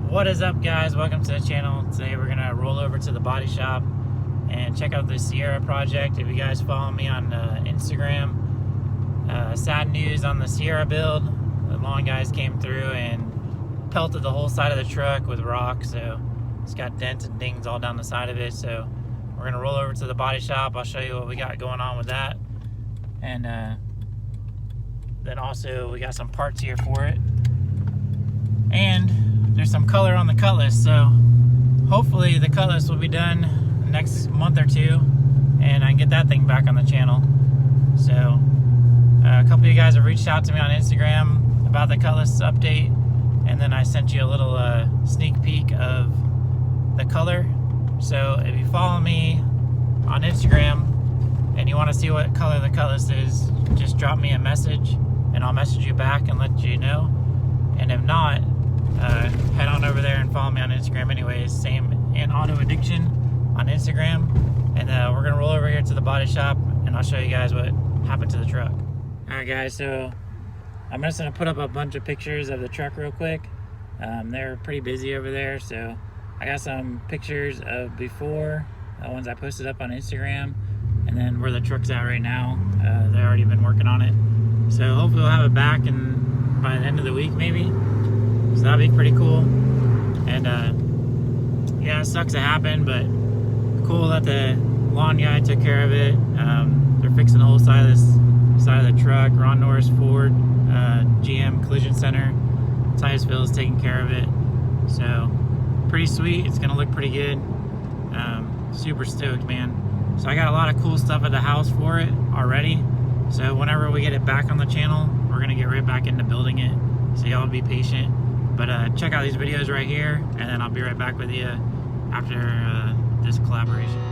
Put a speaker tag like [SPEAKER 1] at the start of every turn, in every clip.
[SPEAKER 1] What is up, guys? Welcome to the channel. Today we're gonna roll over to the body shop and check out the Sierra project. If you guys follow me on Instagram, sad news on the Sierra build. The lawn guys came through and pelted the whole side of the truck with rocks, so it's got dents and dings all down the side of it. So we're gonna roll over to the body shop. I'll show you what we got going on with that, and then also we got some parts here for it, and there's some color on the cutlass, so hopefully the cutlass will be done next month or two and I can get that thing back on the channel. So a couple of you guys have reached out to me on Instagram about the cutlass update, and then I sent you a little sneak peek of the color. So if you follow me on Instagram and you want to see what color the cutlass is, just drop me a message and I'll message you back and let you know. And if not, head on over there and follow me on Instagram anyways, same and Auto Addiction on Instagram, and we're gonna roll over here to the body shop and I'll show you guys what happened to the truck. Alright guys, so I'm just gonna put up a bunch of pictures of the truck real quick. They're pretty busy over there, so I got some pictures of before, ones I posted up on Instagram, and then where the truck's at right now. They've already been working on it, so hopefully we'll have it back by the end of the week maybe. So that'd be pretty cool. And yeah, it sucks to happen, but cool that the lawn guy took care of it. They're fixing the whole side of the truck. Ron Norris Ford GM Collision Center, Titusville is taking care of it. So pretty sweet. It's gonna look pretty good. Super stoked, man. So I got a lot of cool stuff at the house for it already. So whenever we get it back on the channel, we're gonna get right back into building it. So y'all be patient. But check out these videos right here, and then I'll be right back with you after this collaboration.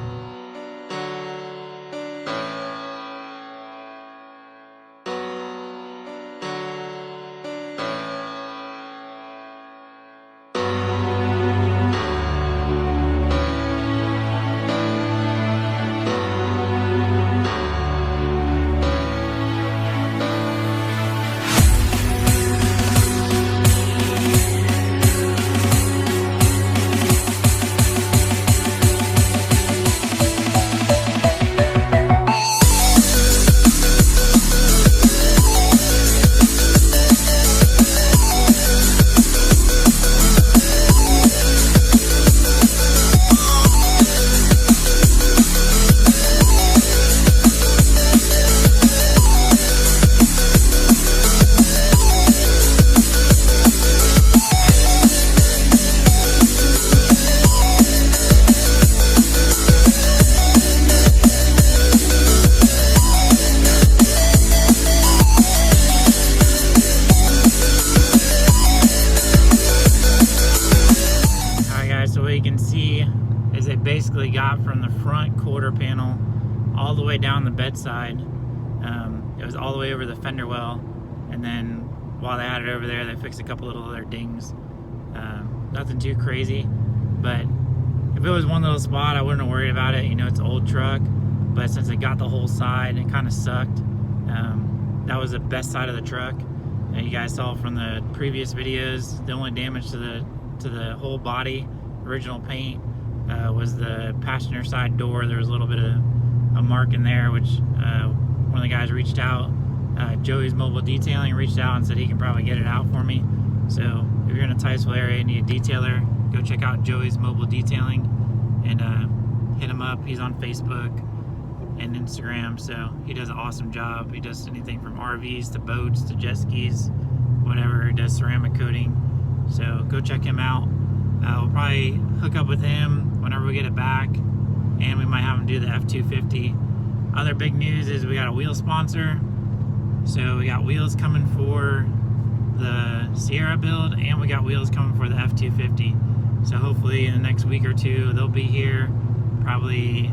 [SPEAKER 1] Basically got from the front quarter panel all the way down the bedside. It was all the way over the fender well, and then while they had it over there, they fixed a couple little other dings. Nothing too crazy, but if it was one little spot, I wouldn't have worried about it. You know, it's an old truck, but since it got the whole side, it kind of sucked. That was the best side of the truck. You guys saw from the previous videos, the only damage to the whole body, original paint, was the passenger side door. There was a little bit of a mark in there, which one of the guys reached out. Joey's Mobile Detailing reached out and said he can probably get it out for me. So if you're in the Titusville area and need a detailer, go check out Joey's Mobile Detailing and hit him up. He's on Facebook and Instagram, so he does an awesome job. He does anything from RVs to boats to jet skis, whatever. He does ceramic coating, so go check him out. We'll probably hook up with him whenever we get it back, and we might have him do the F-250. Other big news is we got a wheel sponsor. So we got wheels coming for the Sierra build, and we got wheels coming for the F-250. So hopefully in the next week or two, they'll be here, probably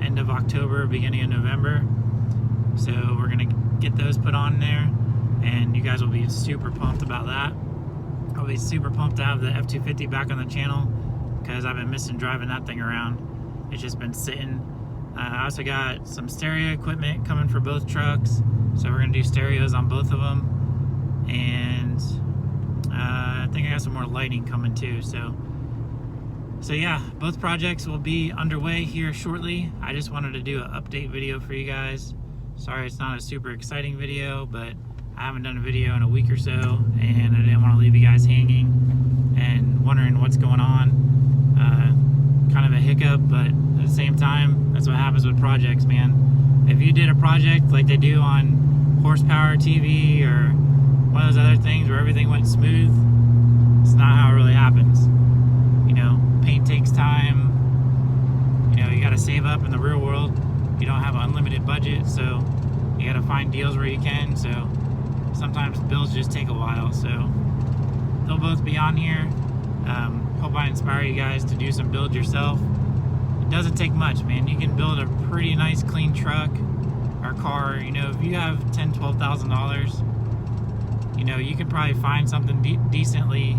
[SPEAKER 1] end of October, beginning of November. So we're gonna get those put on there, and you guys will be super pumped about that. I'll be super pumped to have the F-250 back on the channel, because I've been missing driving that thing around. It's just been sitting. I also got some stereo equipment coming for both trucks, so we're gonna do stereos on both of them. And think I got some more lighting coming too. So yeah, both projects will be underway here shortly. I just wanted to do an update video for you guys. Sorry it's not a super exciting video, but I haven't done a video in a week or so, and I didn't want to leave you guys hanging and wondering what's going on. Kind of a hiccup, but at the same time, that's what happens with projects, man. If you did a project like they do on Horsepower TV or one of those other things where everything went smooth, it's not how it really happens. You know, paint takes time. You know, you got to save up in the real world. You don't have an unlimited budget, so you got to find deals where you can. So sometimes builds just take a while. So they'll both be on here. Hope I inspire you guys to do some build yourself. It doesn't take much, man. You can build a pretty nice clean truck or car. You know, if you have $10,000, $12,000, you know, you could probably find something decently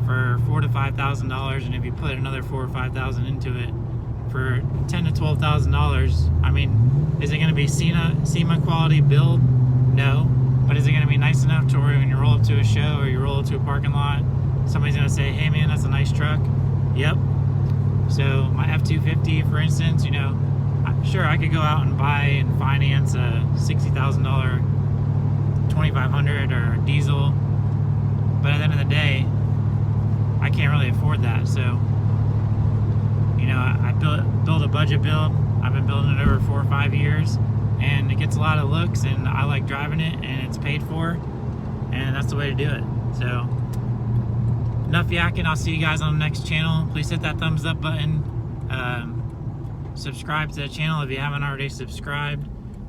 [SPEAKER 1] for $4,000 to $5,000, and if you put another $4,000 or $5,000 into it for $10,000 to $12,000, I mean, is it going to be SEMA quality build? No, but is it going to be nice enough to where when you roll up to a show or you roll up to a parking lot, somebody's going to say, hey man, that's a nice truck? Yep. So my F-250, for instance, you know, sure, I could go out and buy and finance a $60,000 2500 or diesel, but at the end of the day, I can't really afford that. So, you know, I build a budget build. I've been building it over 4 or 5 years, and it gets a lot of looks, and I like driving it, and it's paid for, and that's the way to do it. So enough yakking. I'll see you guys on the next channel. Please hit that thumbs up button. Subscribe to the channel if you haven't already subscribed.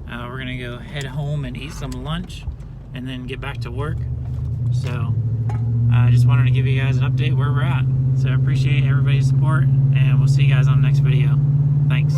[SPEAKER 1] We're gonna go head home and eat some lunch and then get back to work. So I just wanted to give you guys an update where we're at. So I appreciate everybody's support, and we'll see you guys on the next video. Thanks.